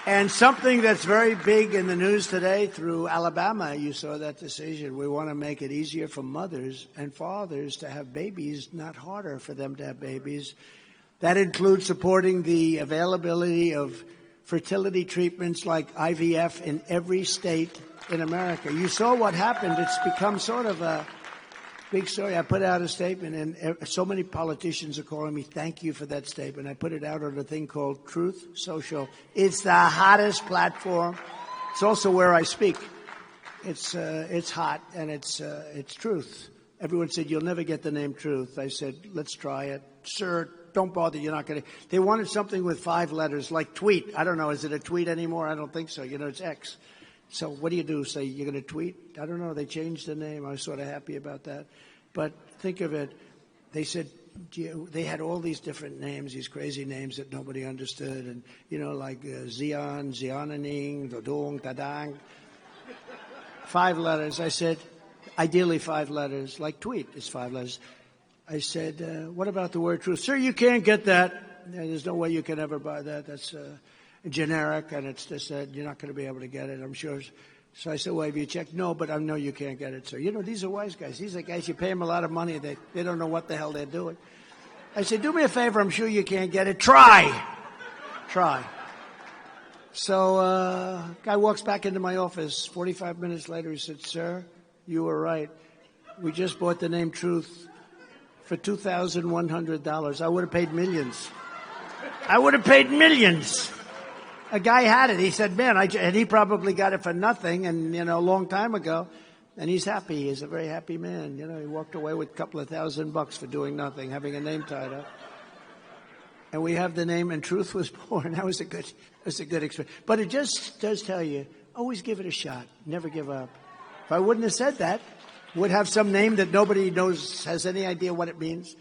And something that's very big in the news today through Alabama, you saw that decision. We want to make it easier for mothers and fathers to have babies, not harder for them to have babies. That includes supporting the availability of fertility treatments like IVF in every state in America. You saw what happened. It's become sort of a big story. I put out a statement, and so many politicians are calling me, thank you for that statement. I put it out on a thing called Truth Social. It's the hottest platform. It's also where I speak. It's hot, and it's truth. Everyone said, you'll never get the name Truth. I said, let's try it. Sir, don't bother. You're not going to. They wanted something with 5 letters, like tweet. I don't know. Is it a tweet anymore? I don't think so. You know, it's X. So what do you do? Say you're going to tweet? I don't know. They changed the name. I was sort of happy about that. But think of it. They said they had all these different names, these crazy names that nobody understood. And, you know, like Zion, Ziananing, Dodong, Tadang. 5 letters. I said, ideally 5 letters, like tweet is 5 letters. I said, what about the word truth? Sir, you can't get that. There's no way you can ever buy that. That's generic, and it's just that you're not going to be able to get it, I'm sure. So I said, well, have you checked? No, but I know you can't get it, sir. You know, these are wise guys. These are guys, you pay them a lot of money. They don't know what the hell they're doing. I said, do me a favor. I'm sure you can't get it. Try. So guy walks back into my office. 45 minutes later, he said, sir, you were right. We just bought the name Truth for $2,100. I would have paid millions. A guy had it. He said, man, and he probably got it for nothing, and, you know, a long time ago. And he's happy. He's a very happy man. You know, he walked away with a couple of $1,000 for doing nothing, having a name tied up. And we have the name, and Truth was born. That was a good experience. But it just does tell you, always give it a shot. Never give up. If I wouldn't have said that, would have some name that nobody knows, has any idea what it means.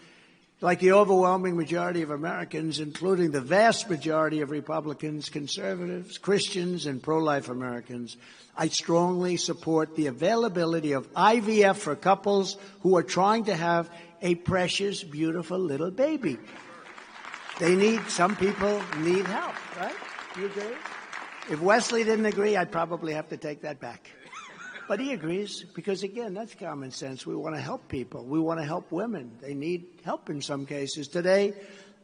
Like the overwhelming majority of Americans, including the vast majority of Republicans, conservatives, Christians, and pro-life Americans, I strongly support the availability of IVF for couples who are trying to have a precious, beautiful little baby. Some people need help, right? You agree? If Wesley didn't agree, I'd probably have to take that back. But he agrees because, again, that's common sense. We want to help people. We want to help women. They need help in some cases. Today,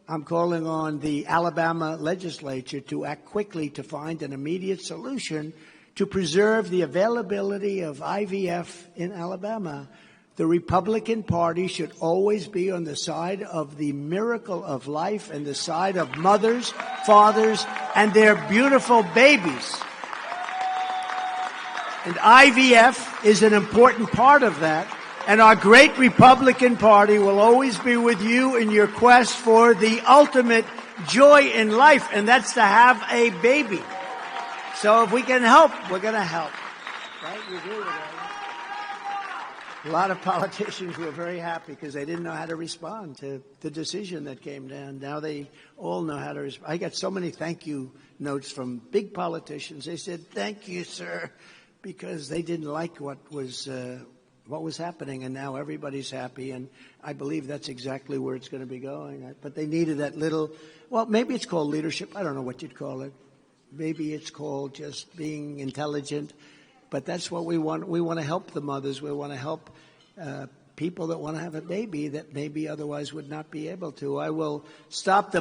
I'm calling on the Alabama legislature to act quickly to find an immediate solution to preserve the availability of IVF in Alabama. The Republican Party should always be on the side of the miracle of life and the side of mothers, fathers, and their beautiful babies. And IVF is an important part of that. And our great Republican Party will always be with you in your quest for the ultimate joy in life, and that's to have a baby. So if we can help, we're going to help. Right? You agree with that? A lot of politicians were very happy because they didn't know how to respond to the decision that came down. Now they all know how to respond. I got so many thank you notes from big politicians. They said, thank you, sir, because they didn't like what was happening, and now everybody's happy, and I believe that's exactly where it's going to be going. But they needed that little, well, maybe it's called leadership. I don't know what you'd call it. Maybe it's called just being intelligent, but that's what we want. We want to help the mothers. We want to help people that want to have a baby that maybe otherwise would not be able to. I will stop the